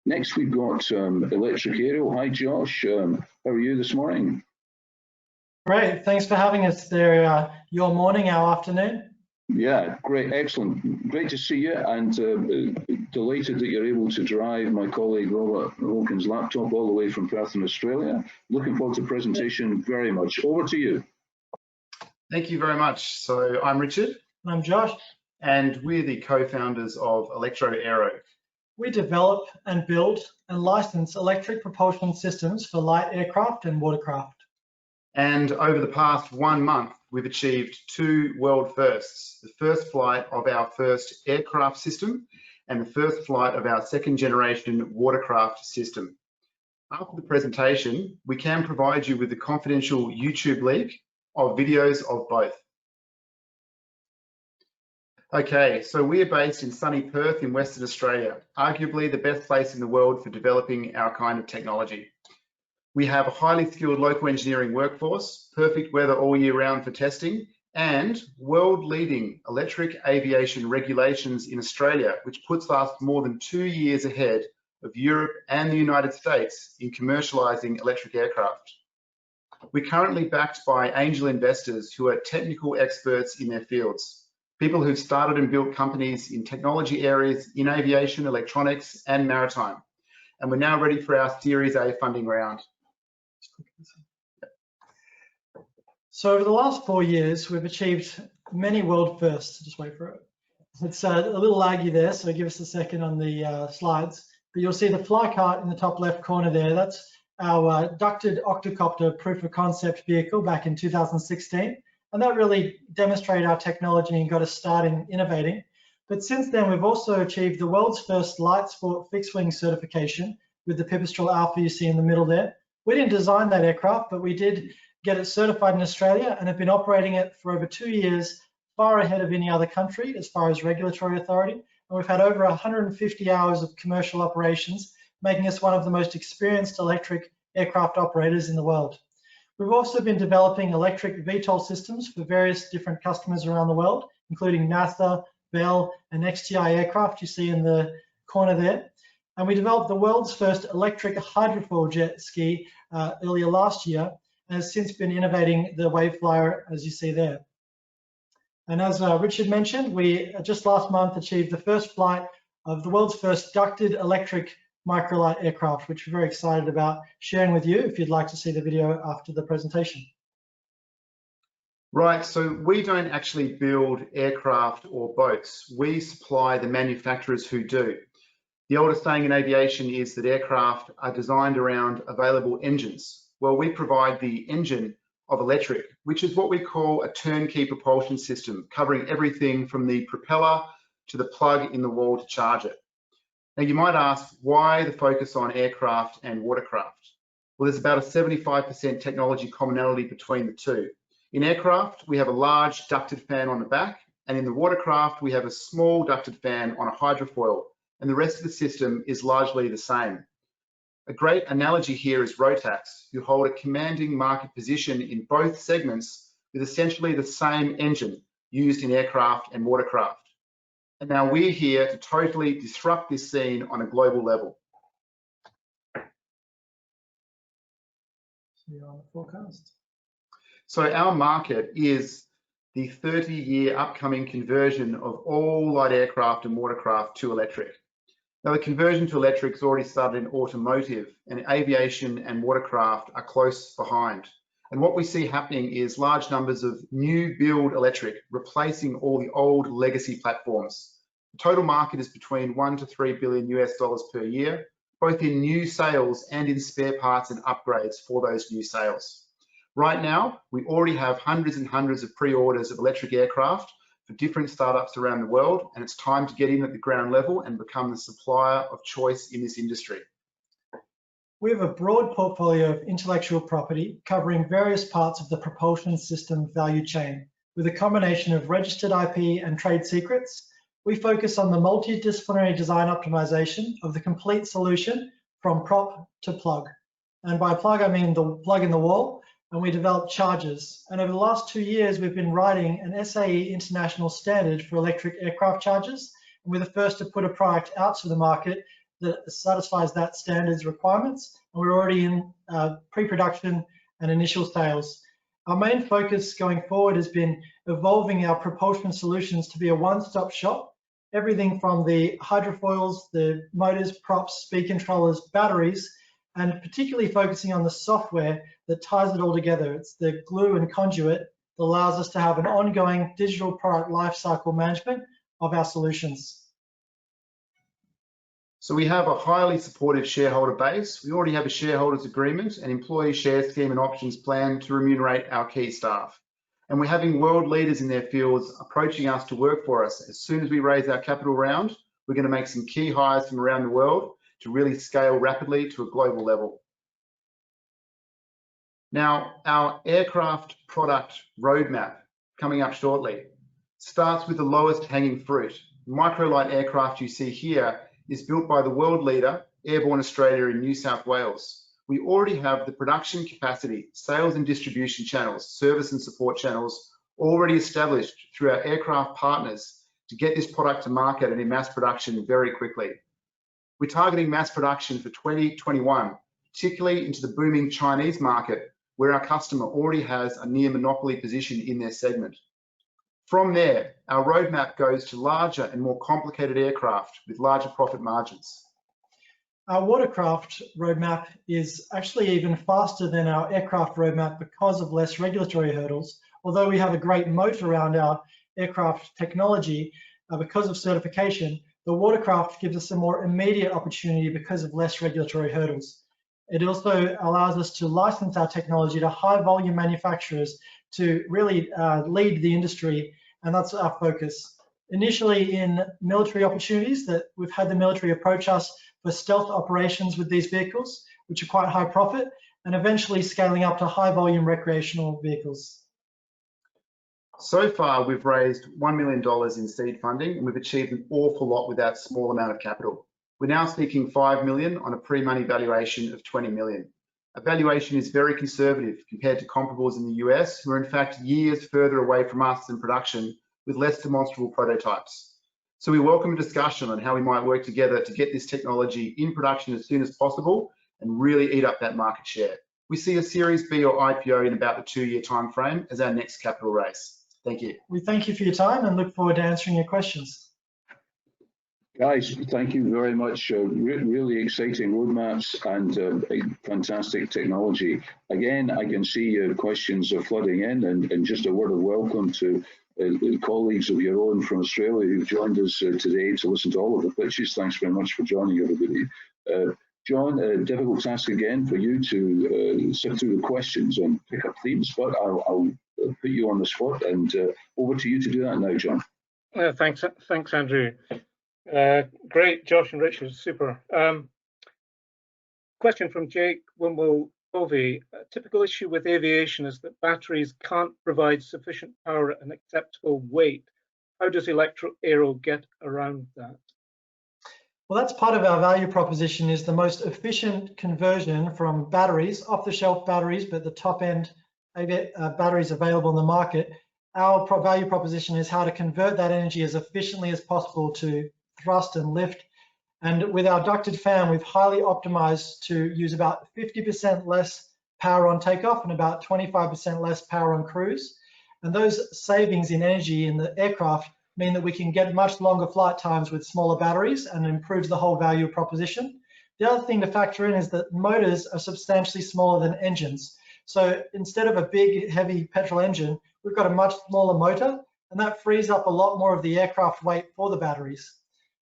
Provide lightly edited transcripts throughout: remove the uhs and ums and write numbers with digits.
Next, we've got ElectroAero. Hi, Josh. How are you this morning? Great. Thanks for having us there. Your morning, our afternoon. Yeah, great, excellent. Great to see you, and delighted that you're able to drive my colleague Robert Wilkins' laptop all the way from Perth in Australia. Looking forward to the presentation very much. Over to you. Thank you very much. So I'm Richard. I'm Josh. And we're the co-founders of ElectroAero. We develop and build and license electric propulsion systems for light aircraft and watercraft. And over the past 1 month, we've achieved 2 world firsts. The first flight of our first aircraft system and the first flight of our second generation watercraft system. After the presentation, we can provide you with the confidential YouTube link of videos of both. Okay, so we are based in sunny Perth in Western Australia, arguably the best place in the world for developing our kind of technology. We have a highly skilled local engineering workforce, perfect weather all year round for testing, and world-leading electric aviation regulations in Australia, which puts us more than 2 years ahead of Europe and the United States in commercializing electric aircraft. We're currently backed by angel investors who are technical experts in their fields, people who've started and built companies in technology areas in aviation, electronics, and maritime. And we're now ready for our Series A funding round. So over the last 4 years, we've achieved many world firsts. Just wait for it. It's a little laggy there, so give us a second on the slides. But you'll see the fly kart in the top left corner there. That's our ducted octocopter proof of concept vehicle back in 2016. And that really demonstrated our technology and got us starting innovating. But since then, we've also achieved the world's first light sport fixed wing certification with the Pipistrel Alpha you see in the middle there. We didn't design that aircraft, but we did get it certified in Australia and have been operating it for over 2 years, far ahead of any other country as far as regulatory authority. And we've had over 150 hours of commercial operations, making us one of the most experienced electric aircraft operators in the world. We've also been developing electric VTOL systems for various different customers around the world, including NASA, Bell, and XTI aircraft you see in the corner there. And we developed the world's first electric hydrofoil jet ski earlier last year, and has since been innovating the Waveflyer as you see there. And as Richard mentioned, we just last month achieved the first flight of the world's first ducted electric microlight aircraft, which we're very excited about sharing with you if you'd like to see the video after the presentation. Right, so we don't actually build aircraft or boats. We supply the manufacturers who do. The oldest saying in aviation is that aircraft are designed around available engines. Well, we provide the engine of electric, which is what we call a turnkey propulsion system, covering everything from the propeller to the plug in the wall to charge it. Now you might ask, why the focus on aircraft and watercraft? Well, there's about a 75% technology commonality between the two. In aircraft, we have a large ducted fan on the back, and in the watercraft, we have a small ducted fan on a hydrofoil, and the rest of the system is largely the same. A great analogy here is Rotax, who hold a commanding market position in both segments with essentially the same engine used in aircraft and watercraft. And now we're here to totally disrupt this scene on a global level. So our market is the 30-year upcoming conversion of all light aircraft and watercraft to electric. Now the conversion to electric has already started in automotive, and aviation and watercraft are close behind. And what we see happening is large numbers of new build electric replacing all the old legacy platforms. The total market is between $1 to $3 billion US per year, both in new sales and in spare parts and upgrades for those new sales. Right now, we already have hundreds and hundreds of pre-orders of electric aircraft for different startups around the world, and it's time to get in at the ground level and become the supplier of choice in this industry. We have a broad portfolio of intellectual property covering various parts of the propulsion system value chain. With a combination of registered IP and trade secrets, we focus on the multidisciplinary design optimization of the complete solution from prop to plug. And by plug, I mean the plug in the wall, and we develop chargers. And over the last 2 years, we've been writing an SAE international standard for electric aircraft chargers. And we're the first to put a product out to the market that satisfies that standards requirements, and we're already in pre-production and initial sales. Our main focus going forward has been evolving our propulsion solutions to be a one-stop shop. Everything from the hydrofoils, the motors, props, speed controllers, batteries, and particularly focusing on the software that ties it all together. It's the glue and conduit that allows us to have an ongoing digital product lifecycle management of our solutions. So we have a highly supportive shareholder base. We already have a shareholders agreement and employee share scheme and options plan to remunerate our key staff. And we're having world leaders in their fields approaching us to work for us. As soon as we raise our capital round, we're going to make some key hires from around the world to really scale rapidly to a global level. Now, our aircraft product roadmap coming up shortly starts with the lowest hanging fruit. Microlight aircraft you see here is built by the world leader, Airborne Australia in New South Wales. We already have the production capacity, sales and distribution channels, service and support channels already established through our aircraft partners to get this product to market and in mass production very quickly. We're targeting mass production for 2021, particularly into the booming Chinese market, where our customer already has a near monopoly position in their segment. From there, our roadmap goes to larger and more complicated aircraft with larger profit margins. Our watercraft roadmap is actually even faster than our aircraft roadmap because of less regulatory hurdles. Although we have a great moat around our aircraft technology because of certification, the watercraft gives us a more immediate opportunity because of less regulatory hurdles. It also allows us to license our technology to high volume manufacturers to really lead the industry, and that's our focus. Initially in military opportunities, that we've had the military approach us for stealth operations with these vehicles, which are quite high profit, and eventually scaling up to high volume recreational vehicles. So far, we've raised $1 million in seed funding, and we've achieved an awful lot with that small amount of capital. We're now seeking $5 million on a pre-money valuation of $20 million. A valuation is very conservative compared to comparables in the US, who are in fact years further away from us in production with less demonstrable prototypes. So we welcome a discussion on how we might work together to get this technology in production as soon as possible and really eat up that market share. We see a Series B or IPO in about the 2-year time frame as our next capital raise. Thank you. We thank you for your time and look forward to answering your questions. Guys, thank you very much. Really exciting roadmaps and fantastic technology. Again, I can see questions are flooding in, and just a word of welcome to colleagues of your own from Australia who've joined us today to listen to all of the pitches. Thanks very much for joining, everybody. John, a difficult task again for you to sift through the questions and pick up themes, but I'll put you on the spot, and over to you to do that now, John. Thanks, Andrew. Great, Josh and Richard, super. Question from Jake Wimble-Covey. A typical issue with aviation is that batteries can't provide sufficient power at an acceptable weight. How does ElectroAero get around that? Well, that's part of our value proposition, is the most efficient conversion from batteries, off-the-shelf batteries, but the top-end batteries available in the market. Our value proposition is how to convert that energy as efficiently as possible to thrust and lift. And with our ducted fan, we've highly optimized to use about 50% less power on takeoff and about 25% less power on cruise. And those savings in energy in the aircraft mean that we can get much longer flight times with smaller batteries and improves the whole value proposition. The other thing to factor in is that motors are substantially smaller than engines. So instead of a big, heavy petrol engine, we've got a much smaller motor, and that frees up a lot more of the aircraft weight for the batteries.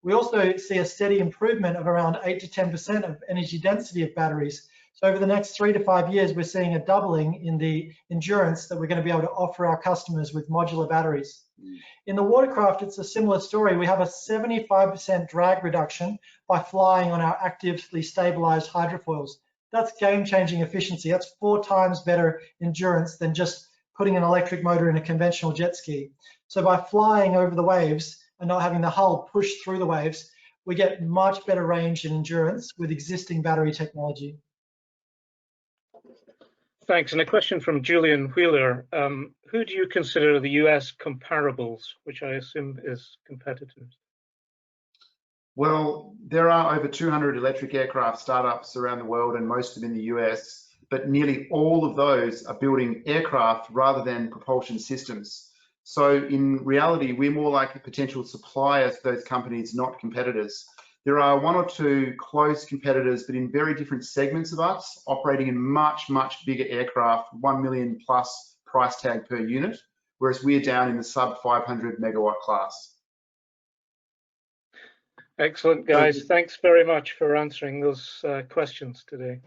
We also see a steady improvement of around 8 to 10% of energy density of batteries. So over the next 3 to 5 years, we're seeing a doubling in the endurance that we're going to be able to offer our customers with modular batteries. In the watercraft, it's a similar story. We have a 75% drag reduction by flying on our actively stabilized hydrofoils. That's game-changing efficiency. That's 4 times better endurance than just putting an electric motor in a conventional jet ski. So by flying over the waves and not having the hull push through the waves, we get much better range and endurance with existing battery technology. Thanks. And a question from Julian Wheeler. Who do you consider the US comparables, which I assume is competitors? Well, there are over 200 electric aircraft startups around the world, and most of them in the US, but nearly all of those are building aircraft rather than propulsion systems. So in reality, we're more like potential suppliers to those companies, not competitors. There are one or two close competitors, but in very different segments of us, operating in much, much bigger aircraft, 1 million plus price tag per unit, whereas we're down in the sub 500 megawatt class. Excellent, guys. Thanks very much for answering those questions today.